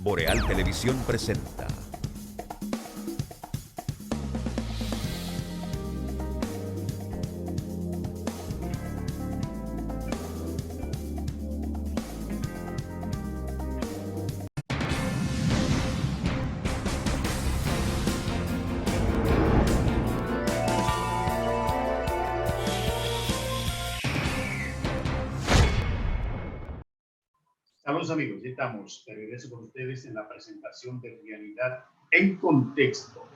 Boreal Televisión presenta. Saludos amigos, ya estamos de regreso con ustedes en la presentación de Realidad en Contexto.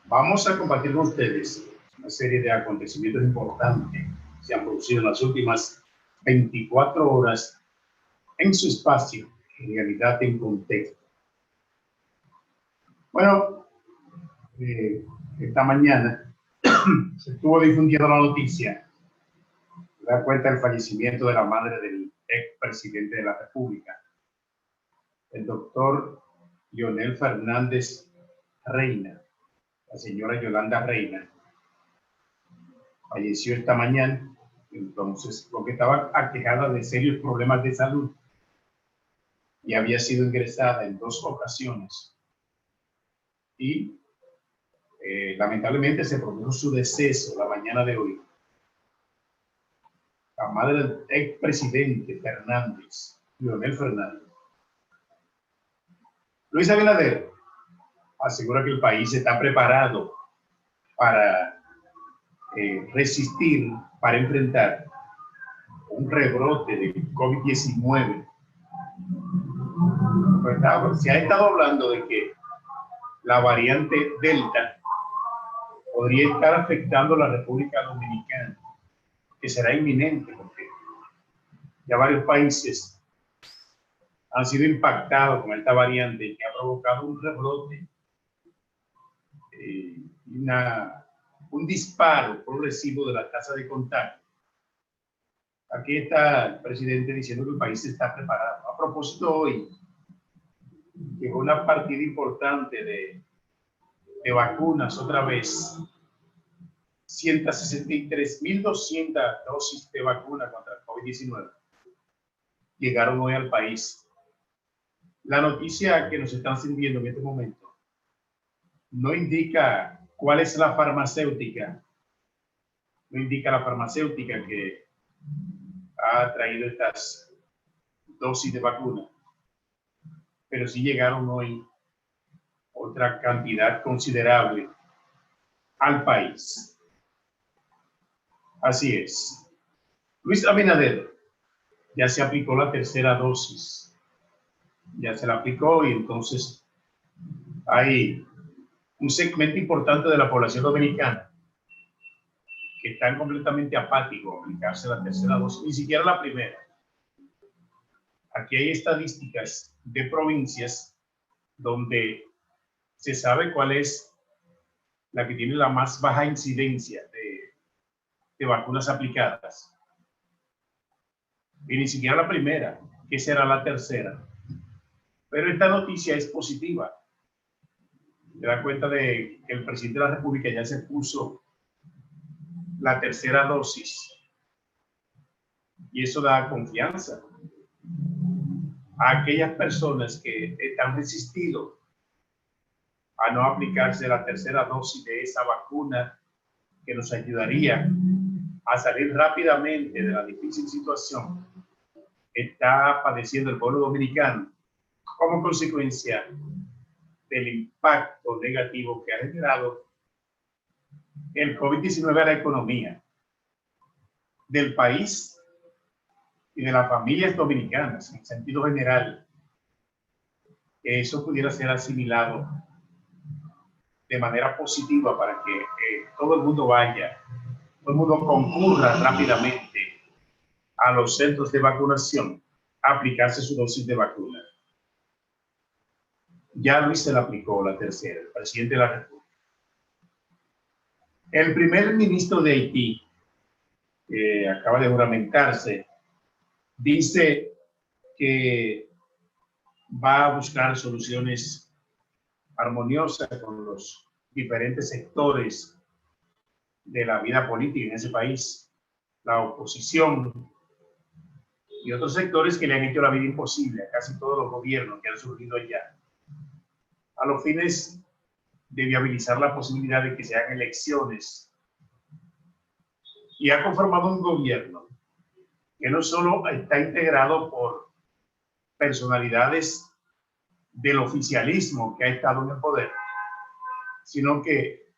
Vamos a compartir con ustedes una serie de acontecimientos importantes que se han producido en las últimas 24 horas en su espacio Realidad en Contexto. Bueno, esta mañana se estuvo difundiendo la noticia, da cuenta del fallecimiento de la madre del expresidente de la República, el doctor Leonel Fernández Reina, la señora Yolanda Reina. Falleció esta mañana, entonces, porque estaba aquejada de serios problemas de salud y había sido ingresada en 2 ocasiones. Y lamentablemente se produjo su deceso la mañana de hoy. La madre del expresidente Fernández, Leonel Fernández. Luis Abinader asegura que el país está preparado para resistir, para enfrentar un rebrote de COVID-19. Se ha estado hablando de que la variante Delta podría estar afectando a la República Dominicana, que será inminente porque ya varios países han sido impactados con esta variante que ha provocado un rebrote, un disparo progresivo de la tasa de contagio. Aquí está el presidente diciendo que el país está preparado. A propósito, hoy llegó una partida importante de vacunas otra vez. 163.200 dosis de vacuna contra el COVID-19 llegaron hoy al país. La noticia que nos están sirviendo en este momento no indica cuál es la farmacéutica, no indica la farmacéutica que ha traído estas dosis de vacuna, pero sí llegaron hoy otra cantidad considerable al país. Así es. Luis Abinader ya se aplicó la tercera dosis. Ya se la aplicó y entonces hay un segmento importante de la población dominicana que están completamente apáticos a aplicarse la tercera dosis, ni siquiera la primera. Aquí hay estadísticas de provincias donde se sabe cuál es la que tiene la más baja incidencia de vacunas aplicadas. Y ni siquiera la primera, que será la tercera. Pero esta noticia es positiva. Se da cuenta de que el presidente de la República ya se puso la tercera dosis. Y eso da confianza a aquellas personas que están resistidos a no aplicarse la tercera dosis de esa vacuna que nos ayudaría a salir rápidamente de la difícil situación que está padeciendo el pueblo dominicano como consecuencia del impacto negativo que ha generado el COVID-19 a la economía del país y de las familias dominicanas en sentido general. Que eso pudiera ser asimilado de manera positiva para que todo el mundo vaya, todo el mundo concurra rápidamente a los centros de vacunación a aplicarse su dosis de vacuna. Ya Luis se la aplicó la tercera, el presidente de la República. El primer ministro de Haití, que acaba de juramentarse, dice que va a buscar soluciones armoniosas con los diferentes sectores de la vida política en ese país, la oposición, y otros sectores que le han hecho la vida imposible a casi todos los gobiernos que han surgido allá, a los fines de viabilizar la posibilidad de que se hagan elecciones. Y ha conformado un gobierno que no solo está integrado por personalidades del oficialismo que ha estado en el poder, sino que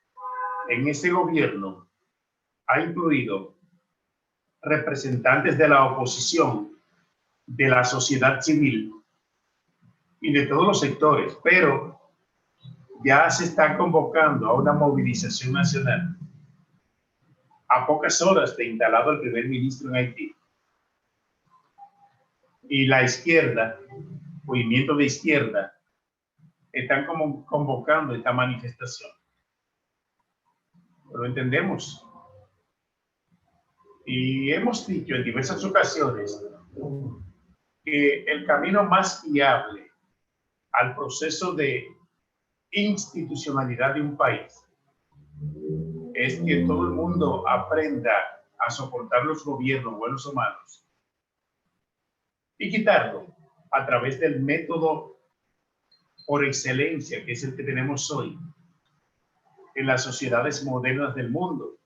en ese gobierno ha incluido representantes de la oposición, de la sociedad civil y de todos los sectores, pero ya se está convocando a una movilización nacional a pocas horas de instalado el primer ministro en Haití. Y la izquierda, movimiento de izquierda, están como convocando esta manifestación. Lo entendemos. Y hemos dicho en diversas ocasiones que el camino más viable al proceso de institucionalidad de un país es que todo el mundo aprenda a soportar los gobiernos, buenos o malos, y quitarlo a través del método por excelencia, que es el que tenemos hoy en las sociedades modernas del mundo,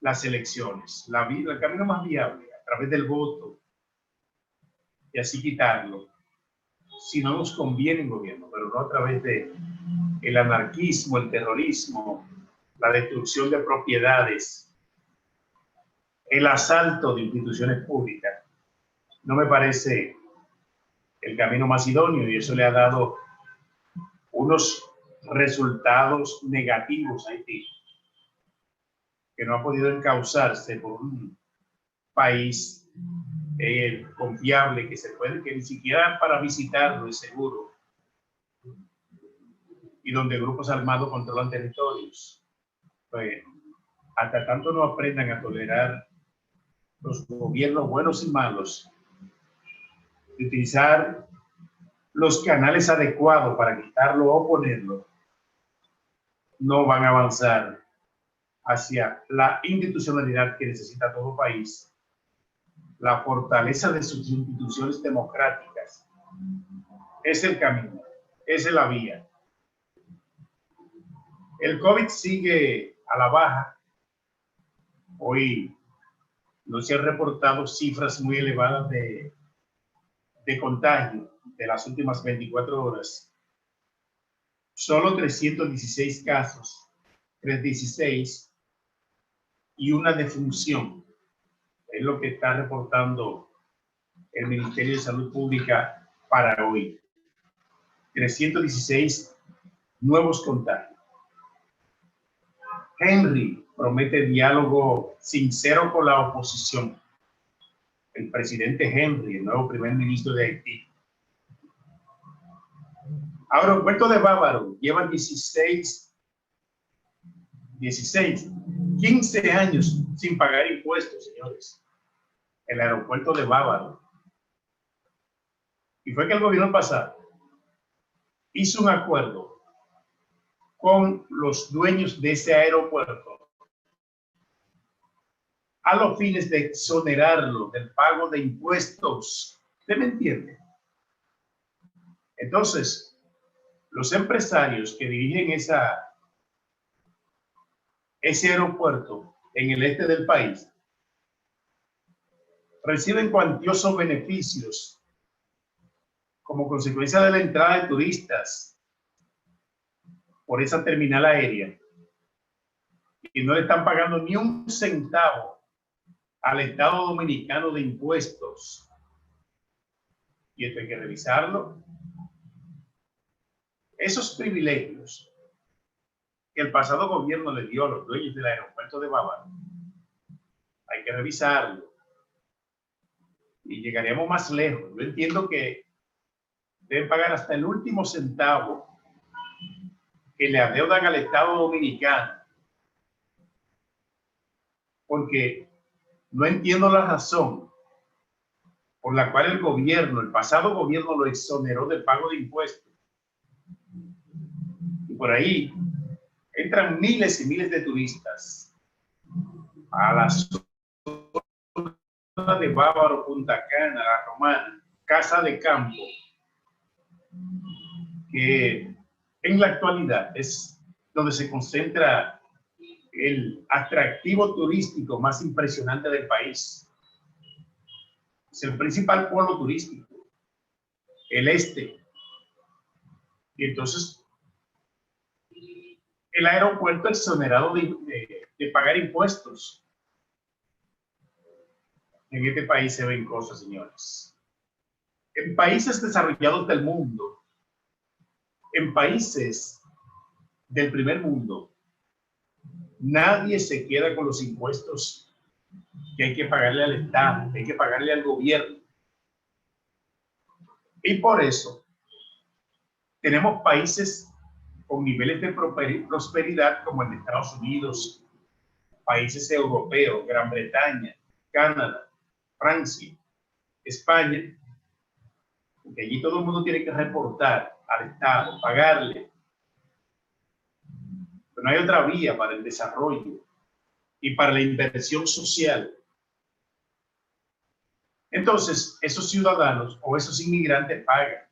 las elecciones, el camino más viable, a través del voto, y así quitarlo, si no nos conviene en gobierno, pero no a través de el anarquismo, el terrorismo, la destrucción de propiedades, el asalto de instituciones públicas. No me parece el camino más idóneo, y eso le ha dado unos resultados negativos a Haití, que no ha podido encauzarse por un país confiable, que ni siquiera para visitarlo es seguro, y donde grupos armados controlan territorios. Pues, hasta tanto no aprendan a tolerar los gobiernos buenos y malos, de utilizar los canales adecuados para quitarlo o ponerlo, no van a avanzar hacia la institucionalidad que necesita todo país, la fortaleza de sus instituciones democráticas. Es el camino, esa es la vía. El COVID sigue a la baja. Hoy no se han reportado cifras muy elevadas de contagio de las últimas 24 horas. Solo 316 casos, 316 y una defunción. Es lo que está reportando el Ministerio de Salud Pública para hoy. 316 nuevos contagios. Henry promete diálogo sincero con la oposición. El presidente Henry, el nuevo primer ministro de Haití. Aeropuerto de Bávaro lleva 15 años sin pagar impuestos, señores. El aeropuerto de Bávaro. Y fue que el gobierno pasado hizo un acuerdo con los dueños de ese aeropuerto a los fines de exonerarlo del pago de impuestos. ¿Usted me entiende? Entonces, los empresarios que dirigen ese aeropuerto en el este del país reciben cuantiosos beneficios como consecuencia de la entrada de turistas por esa terminal aérea, y no le están pagando ni un centavo al Estado Dominicano de impuestos. Y esto hay que revisarlo. Esos privilegios que el pasado gobierno le dio a los dueños del aeropuerto de Bávaro, hay que revisarlo. Y llegaríamos más lejos. Yo entiendo que deben pagar hasta el último centavo que le adeudan al Estado Dominicano, porque no entiendo la razón por la cual el pasado gobierno lo exoneró del pago de impuestos. Y por ahí entran miles y miles de turistas a la zona zona de Bávaro, Punta Cana, La Romana, Casa de Campo, que en la actualidad es donde se concentra el atractivo turístico más impresionante del país. Es el principal polo turístico, el este. Y entonces, el aeropuerto exonerado de pagar impuestos. En este país se ven cosas, señores. En países desarrollados del mundo, en países del primer mundo, nadie se queda con los impuestos que hay que pagarle al Estado, que hay que pagarle al gobierno. Y por eso tenemos países con niveles de prosperidad como el de Estados Unidos, países europeos, Gran Bretaña, Canadá, Francia, España, porque allí todo el mundo tiene que reportar al Estado, pagarle. Pero no hay otra vía para el desarrollo y para la inversión social. Entonces, esos ciudadanos o esos inmigrantes pagan.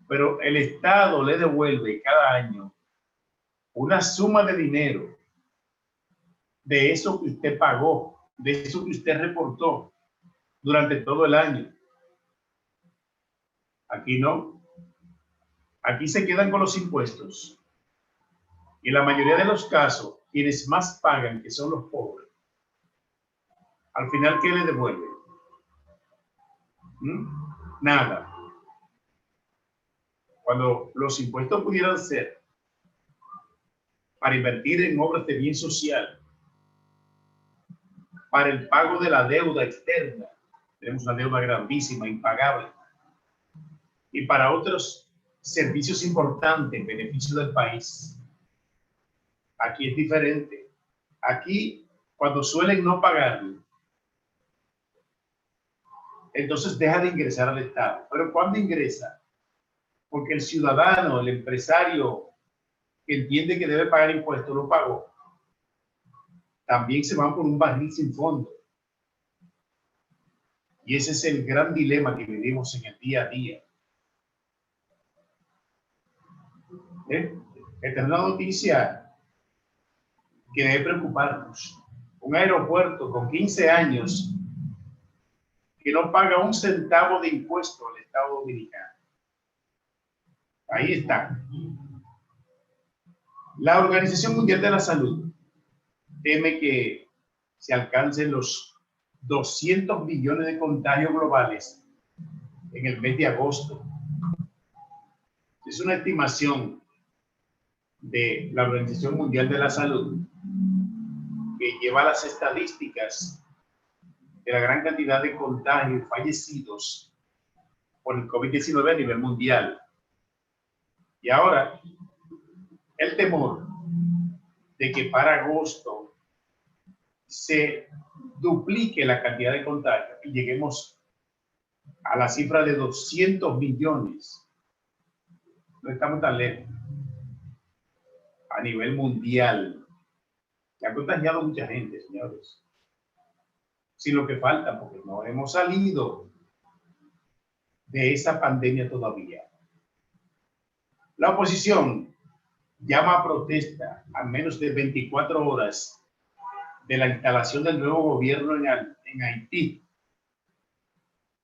Pero el Estado le devuelve cada año una suma de dinero de eso que usted pagó, de eso que usted reportó durante todo el año. Aquí no. Aquí se quedan con los impuestos. Y en la mayoría de los casos, quienes más pagan, que son los pobres, al final, ¿qué le devuelven? Nada. Cuando los impuestos pudieran ser para invertir en obras de bien social, para el pago de la deuda externa, tenemos una deuda grandísima, impagable, y para otros servicios importantes en beneficio del país. Aquí es diferente. Aquí, cuando suelen no pagarlo, entonces deja de ingresar al Estado. Pero ¿cuándo ingresa? Porque el ciudadano, el empresario que entiende que debe pagar impuestos, lo pagó. También se van por un barril sin fondo. Y ese es el gran dilema que vivimos en el día a día. Esta es una noticia que debe preocuparnos. Un aeropuerto con 15 años que no paga un centavo de impuesto al Estado Dominicano. Ahí está. La Organización Mundial de la Salud teme que se alcancen los 200 millones de contagios globales en el mes de agosto. Es una estimación de la Organización Mundial de la Salud que lleva las estadísticas de la gran cantidad de contagios fallecidos por el COVID-19 a nivel mundial. Y ahora, el temor de que para agosto se duplique la cantidad de contagios y lleguemos a la cifra de 200 millones. No estamos tan lejos. A nivel mundial. Se ha contagiado mucha gente, señores. Sin lo que falta, porque no hemos salido de esa pandemia todavía. La oposición llama a protesta a menos de 24 horas de la instalación del nuevo gobierno en Haití,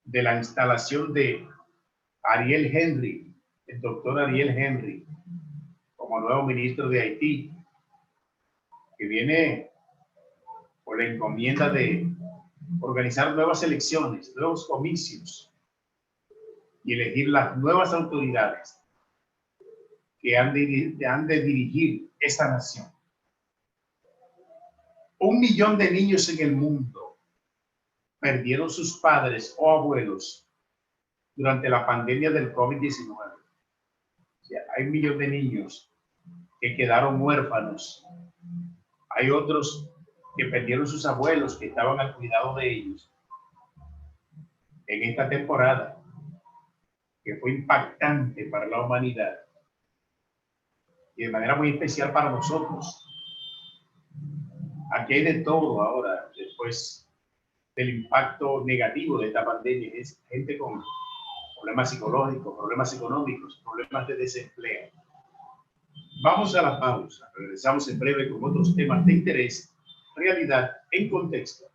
de la instalación de Ariel Henry, el doctor Ariel Henry, como nuevo ministro de Haití, que viene por la encomienda de organizar nuevas elecciones, nuevos comicios y elegir las nuevas autoridades que han de dirigir esa nación. 1 millón de niños en el mundo perdieron sus padres o abuelos durante la pandemia del COVID-19. O sea, hay 1 millón de niños que quedaron huérfanos. Hay otros que perdieron sus abuelos que estaban al cuidado de ellos en esta temporada, que fue impactante para la humanidad y de manera muy especial para nosotros. Aquí hay de todo ahora, después del impacto negativo de esta pandemia es gente con problemas psicológicos, problemas económicos, problemas de desempleo. Vamos a la pausa. Regresamos en breve con otros temas de interés, realidad en contexto.